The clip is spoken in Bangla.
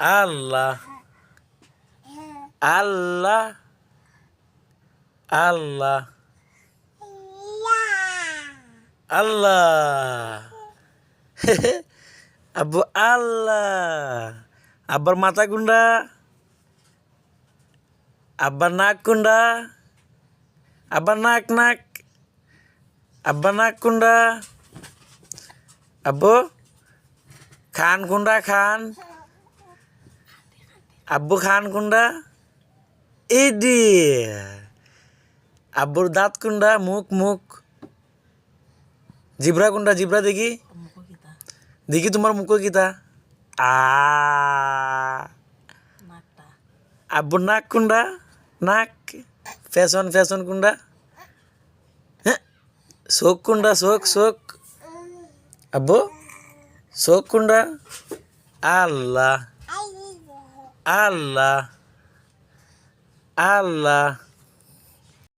আল্লাহ আল্লাহ আল্লাহ আল্লাহ আব্বু আল্লাহ। আব্বার মাথা কোনটা? আব্বার নাক কোনটা? আব্বার নাক নাক আব্বার নাক কোনটা? আব্বু খান কোনটা? খান আব্বু খান কোনটা? ইডি। আব্বুর দাঁত কোনটা? মুখ মুখ। জিব্রা কোনটা? জিব্রা দেখি দেখি তোমার মুখ কিতা? আ আব্বুর নাক কোনটা? নাক। ফ্যাশন ফ্যাশন কোনটা? হ্যাঁ চোখ কোনটা? চোখ চোখ আব্বু চোখ কোনটা? আল্লাহ আল্লাহ আল্লাহ